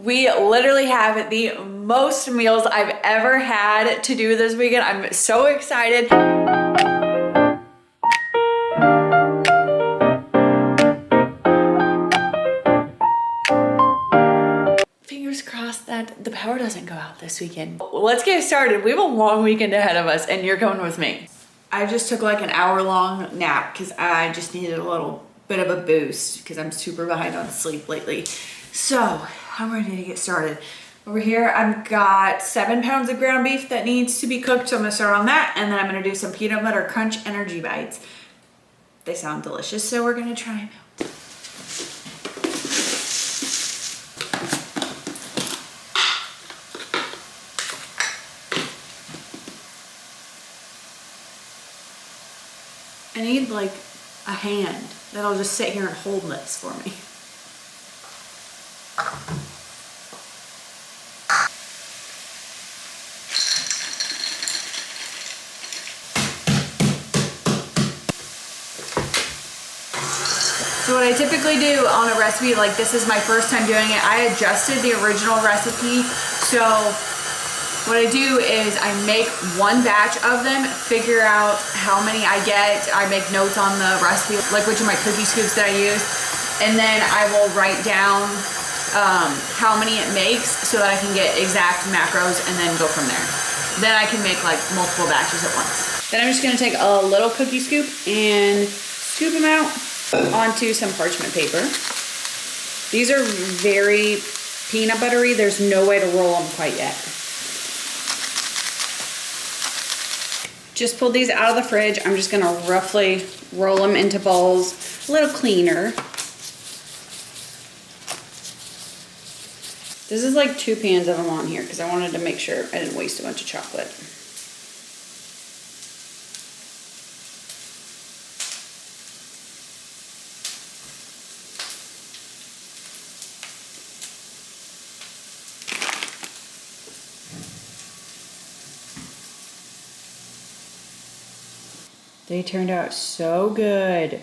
We literally have the most meals I've ever had to do this weekend. I'm so excited. Fingers crossed that the power doesn't go out this weekend. Let's get started. We have a long weekend ahead of us and you're going with me. I just took like an hour-long nap because I just needed a little bit of a boost because I'm super behind on sleep lately. So I'm ready to get started. Over here, I've got 7 pounds of ground beef that needs to be cooked. So I'm gonna start on that. And then I'm gonna do some peanut butter crunch energy bites. They sound delicious, so we're gonna try them out. I need like a hand that'll just sit here and hold this for me. So what I typically do on a recipe like this is my first time doing it. I adjusted the original recipe. So what I do is I make one batch of them, figure out how many I get. I make notes on the recipe, like which of my cookie scoops that I use. And then I will write down how many it makes so that I can get exact macros and then go from there. Then I can make like multiple batches at once. Then I'm just gonna take a little cookie scoop and scoop them out onto some parchment paper. These are very peanut buttery. There's no way to roll them quite yet. Just pulled these out of the fridge. I'm just gonna roughly roll them into balls, a little cleaner. This is like 2 pans of them on here because I wanted to make sure I didn't waste a bunch of chocolate. They turned out so good.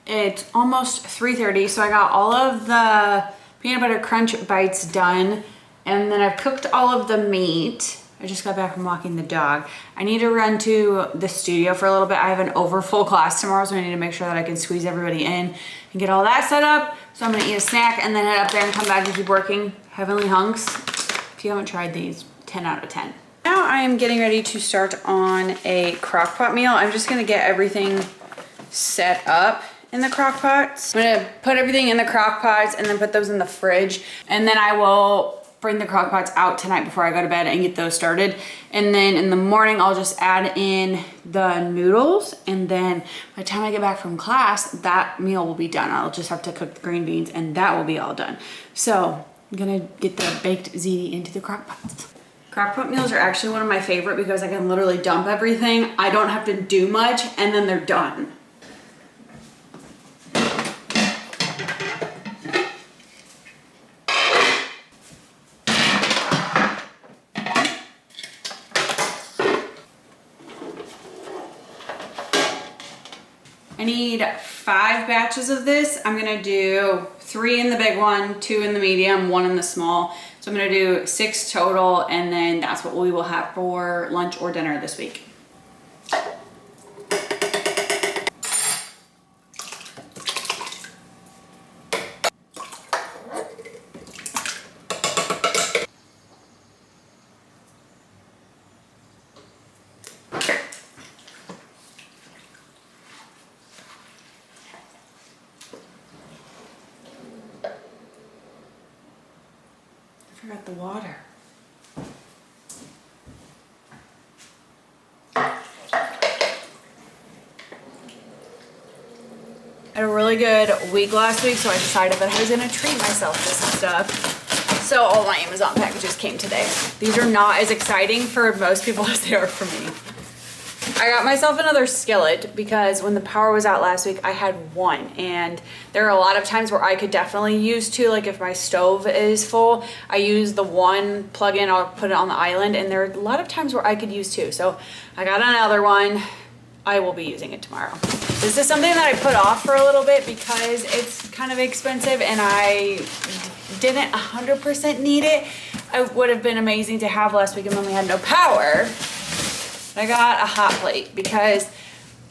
It's almost 3:30, so I got all of the peanut butter crunch bites done, and then I've cooked all of the meat. I just got back from walking the dog. I need to run to the studio for a little bit. I have an overfull class tomorrow, so I need to make sure that I can squeeze everybody in and get all that set up. So I'm gonna eat a snack and then head up there and come back and keep working. Heavenly Hunks. If you haven't tried these, 10 out of 10. Now I am getting ready to start on a crock pot meal. I'm just gonna get everything set up in the crock pots. I'm gonna put everything in the crock pots and then put those in the fridge. And then I will bring the crock pots out tonight before I go to bed and get those started. And then in the morning, I'll just add in the noodles. And then by the time I get back from class, that meal will be done. I'll just have to cook the green beans and that will be all done. So I'm gonna get the baked ziti into the crock pots. Crock pot meals are actually one of my favorite because I can literally dump everything. I don't have to do much and then they're done. I need 5 batches of this. I'm gonna do 3 in the big one, 2 in the medium, 1 in the small. So I'm gonna do 6 total, and then that's what we will have for lunch or dinner this week. I forgot the water. I had a really good week last week, so I decided that I was gonna treat myself to some stuff. So all my Amazon packages came today. These are not as exciting for most people as they are for me. I got myself another skillet because when the power was out last week, I had 1, and there are a lot of times where I could definitely use 2. Like if my stove is full, I use the 1 plug-in, I'll put it on the island, and there are a lot of times where I could use 2. So I got another one. I will be using it tomorrow. This is something that I put off for a little bit because it's kind of expensive and I didn't 100% need it. It would have been amazing to have last week when we had no power. I got a hot plate because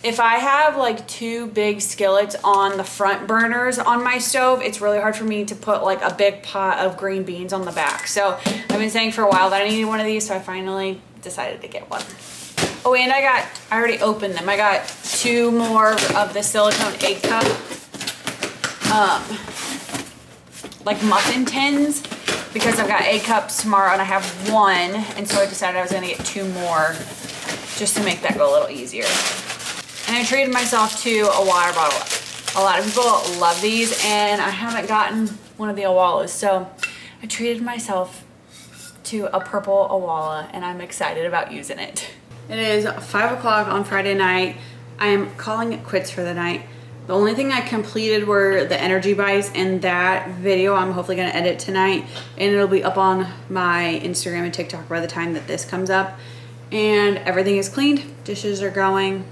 if I have like 2 big skillets on the front burners on my stove, it's really hard for me to put like a big pot of green beans on the back. So I've been saying for a while that I needed one of these, so I finally decided to get one. Oh, and I already opened them. I got 2 more of the silicone egg cup, like muffin tins, because I've got egg cups tomorrow and I have 1, and so I decided I was gonna get 2 more just to make that go a little easier. And I treated myself to a water bottle. A lot of people love these and I haven't gotten one of the Awalas, so I treated myself to a purple Awala and I'm excited about using it. It is 5 o'clock on Friday night. I am calling it quits for the night. The only thing I completed were the energy bites, and that video I'm hopefully gonna edit tonight and it'll be up on my Instagram and TikTok by the time that this comes up. And everything is cleaned, dishes are going.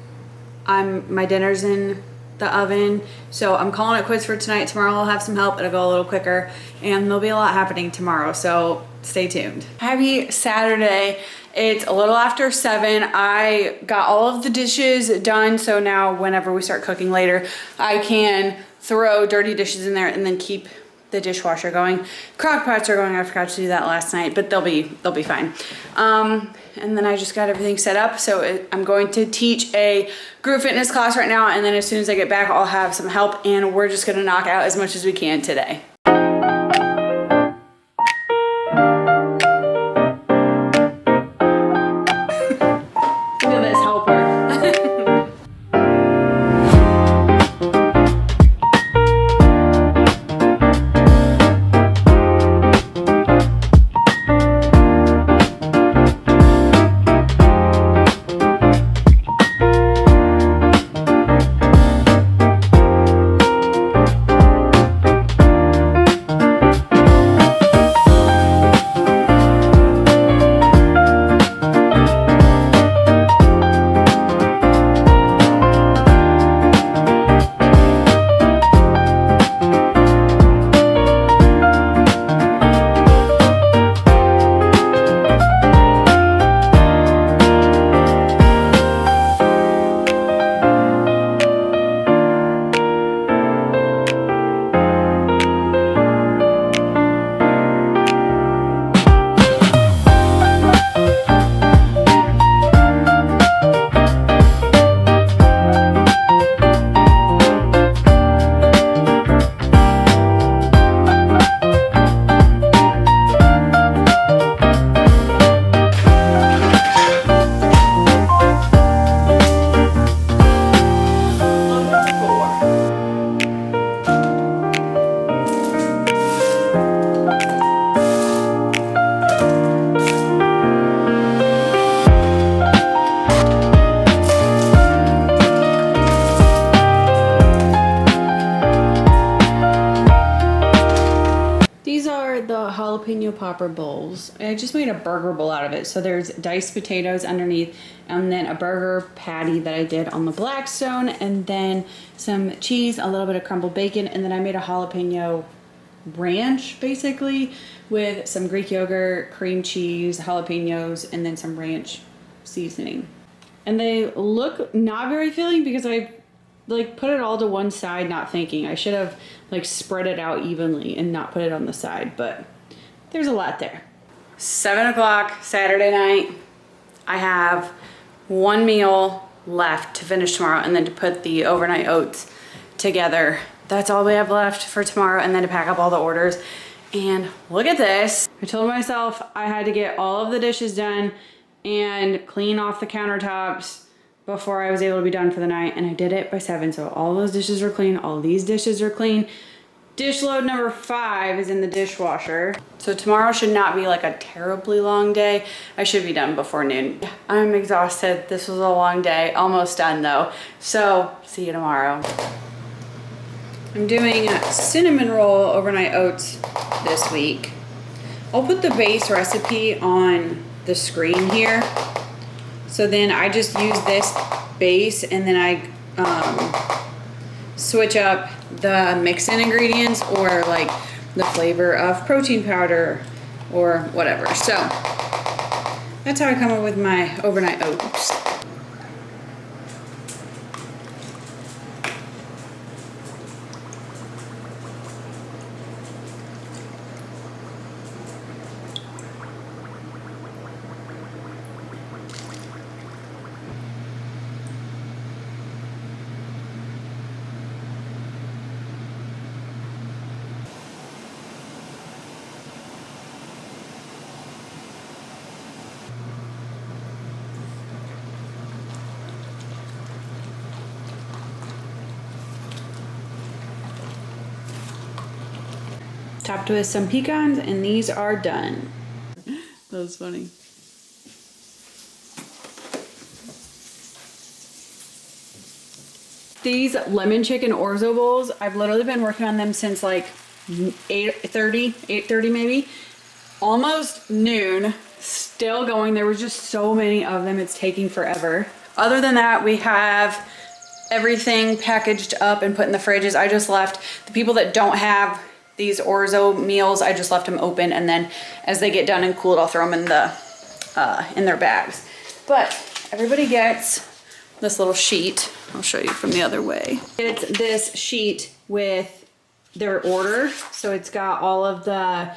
My dinner's in the oven, so I'm calling it quits for tonight. Tomorrow I'll have some help, it'll go a little quicker, and there'll be a lot happening tomorrow, so stay tuned. Happy Saturday. It's a little after 7. I got all of the dishes done, so now whenever we start cooking later, I can throw dirty dishes in there and then keep the dishwasher going. Crock pots are going. I forgot to do that last night, but they'll be fine. And then I just got everything set up. So I'm going to teach a group fitness class right now, and then as soon as I get back, I'll have some help, and we're just gonna knock out as much as we can today. Look at this helper. Jalapeno popper bowls. I just made a burger bowl out of it. So there's diced potatoes underneath, and then a burger patty that I did on the Blackstone, and then some cheese, a little bit of crumbled bacon, and then I made a jalapeno ranch basically with some Greek yogurt, cream cheese, jalapenos, and then some ranch seasoning. And they look not very filling because I like put it all to one side not thinking. I should have like spread it out evenly and not put it on the side, but there's a lot there. 7 o'clock Saturday night. I have one meal left to finish tomorrow and then to put the overnight oats together. That's all we have left for tomorrow, and then to pack up all the orders. And look at this. I told myself I had to get all of the dishes done and clean off the countertops before I was able to be done for the night, and I did it by 7. So all those dishes are clean, all these dishes are clean. Dish load number 5 is in the dishwasher. So tomorrow should not be like a terribly long day. I should be done before noon. I'm exhausted. This was a long day. Almost done though. So see you tomorrow. I'm doing cinnamon roll overnight oats this week. I'll put the base recipe on the screen here. So then I just use this base, and then I switch up the mix-in ingredients or like the flavor of protein powder or whatever. So that's how I come up with my overnight oats. Topped with some pecans, and these are done. That was funny. These lemon chicken orzo bowls, I've literally been working on them since like 8:30 maybe. Almost noon, still going. There was just so many of them, it's taking forever. Other than that, we have everything packaged up and put in the fridges. I just left the people that don't have these orzo meals, I just left them open, and then as they get done and cooled, I'll throw them in their bags. But everybody gets this little sheet. I'll show you from the other way. It's this sheet with their order. So it's got all of the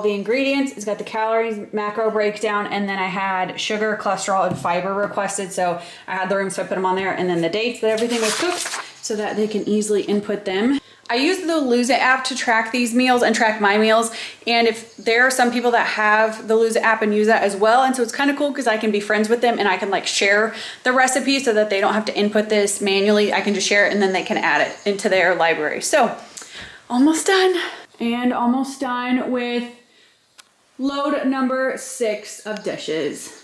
ingredients, it's got the calories, macro breakdown, and then I had sugar, cholesterol, and fiber requested. So I had the room, so I put them on there, and then the dates that everything was cooked so that they can easily input them. I use the Lose It app to track these meals and track my meals. And if there are some people that have the Lose It app and use that as well. And so it's kind of cool because I can be friends with them and I can like share the recipe so that they don't have to input this manually. I can just share it and then they can add it into their library. So almost done. And almost done with load number 6 of dishes.